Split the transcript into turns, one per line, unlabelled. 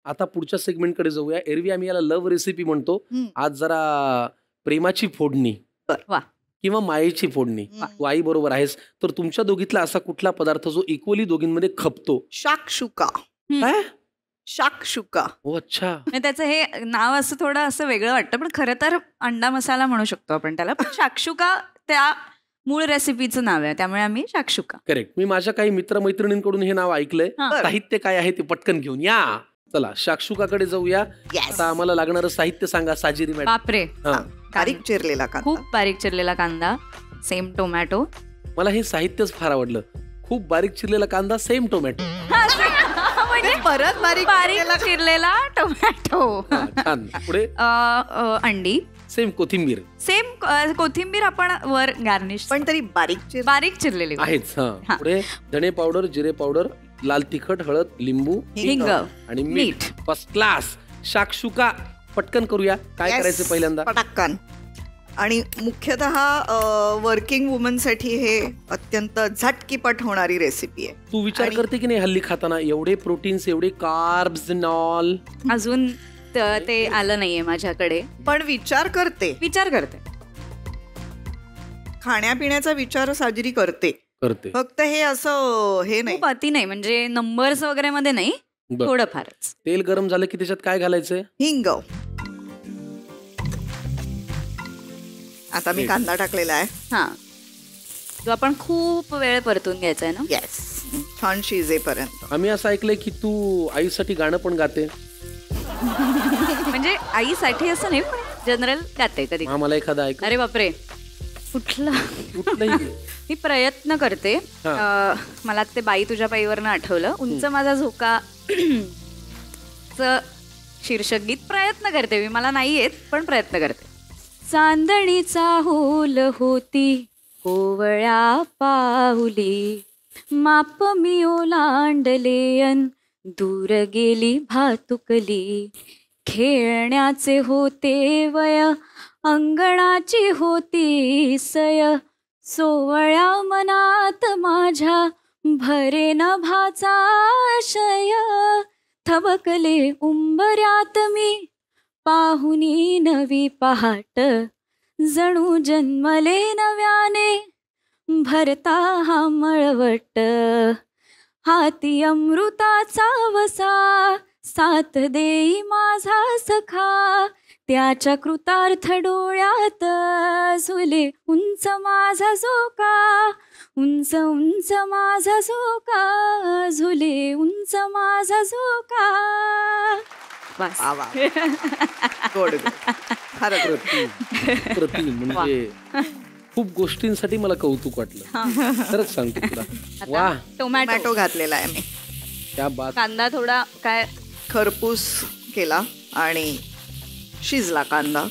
आता पुढच्या सेगमेंटकडे जाऊया. एरवी आम्ही याला लव्ह रेसिपी म्हणतो. आज जरा प्रेमाची फोडणी
वा
किंवा मायेची फोडणी. तू आई बरोबर आहेस, तर तुमच्या दोघीतला असा कुठला पदार्थ जो इक्वली दोघींमध्ये खपतो?
शाक्षुका.
काय?
शाक्षुका.
हो अच्छा.
त्याचं हे नाव असं थोडं असं वेगळं वाटतं, पण खरं तर अंडा मसाला म्हणू शकतो आपण त्याला. पण शाक्षुका त्या मूळ रेसिपीचं नाव आहे, त्यामुळे आम्ही शाक्षुका.
करेक्ट. मी माझ्या काही मित्रमैत्रिणींकडून हे नाव ऐकलंय. साहित्य काय आहे ते पटकन घेऊन या. चला शाक्षुकाकडे जाऊया. आता आम्हाला लागणारं साहित्य सांगा साजिरी मॅडम.
बापरे,
बारीक चिरलेला कांदा,
खूप बारीक चिरलेला कांदा, सेम टोमॅटो.
मला हे साहित्यच फार आवडलं. खूप बारीक चिरलेला कांदा, सेम टोमॅटो.
परत बारीक
चिरलेला टोमॅटो.
छान. पुढे
अंडी,
सेम कोथिंबीर.
सेम कोथिंबीर आपण वर गार्निश,
पण तरी बारीक
चिरलेली
आहेच. पुढे धणे पावडर, जिरे पावडर, लाल तिखट, हळद, लिंबू,
हिंग
आणि मीठ. First class. शाक्षुका पटकन करूया. काय करायचं पहिल्यांदा?
पटकन. आणि मुख्यतः वर्किंग वुमनसाठी हे अत्यंत झटकीपट होणारी रेसिपी आहे.
तू विचार करते की नाही हल्ली खाताना एवढे प्रोटीन्स, एवढे कार्ब्स अँड ऑल?
अजून ते आलं नाहीये माझ्याकडे,
पण विचार करते. खाण्यापिण्याचा विचार साजरी करते. फक्त हे असं हे नाही,
खूप अति नाही, म्हणजे नंबर्स वगैरे मध्ये नाही, थोडं फारच.
तेल गरम झालं की त्याच्यात काय घालायचंय?
हिंग. आता मी कांदा टाकलेला आहे.
तो आपण खूप वेळ परतून घ्यायचा आहे ना.
येस, छान शिजेपर्यंत.
आम्ही असं ऐकलंय की तू आईसाठी गाणं पण गाते.
म्हणजे आईसाठी असं नाही, पण जनरल गाते कधी.
मला एखादा ऐक.
अरे बापरे, कुठलं? मी प्रयत्न करते. मला ते बाई तुझ्या पायीवरनं आठवलं. उंच माझा झोका शीर्षक गीत प्रयत्न करते मी. मला नाही येत, पण प्रयत्न करते. चांदणीचा होल होती कोवळ्या पाहुली, माप मी ओलांडले अन दूर गेली भातुकली. खेळण्याचे होते वय, अंगणाची होती सय, सोवळ्या मनात माझ्या भरेन भाचाशय. थबकले उंबऱ्यात मी पाहुनी नवी पहाट, जणू जन्मले नव्याने भरता हा मळवट. हाती अमृताचा वसा, साथ देई माझा सखा, त्याच्या कृतार्थ डोळ्यात झुले उंच माझा झोका, उंच उंच माझा झोका, झुले उंच माझा झोका.
म्हणजे खूप गोष्टींसाठी मला कौतुक वाटलं, खरंच सांगतो तुला. वा.
टोमॅटो घातलेला आहे मी.
त्या बात.
कांदा थोडा काय
खरपूस केला आणि शिजला कांदा.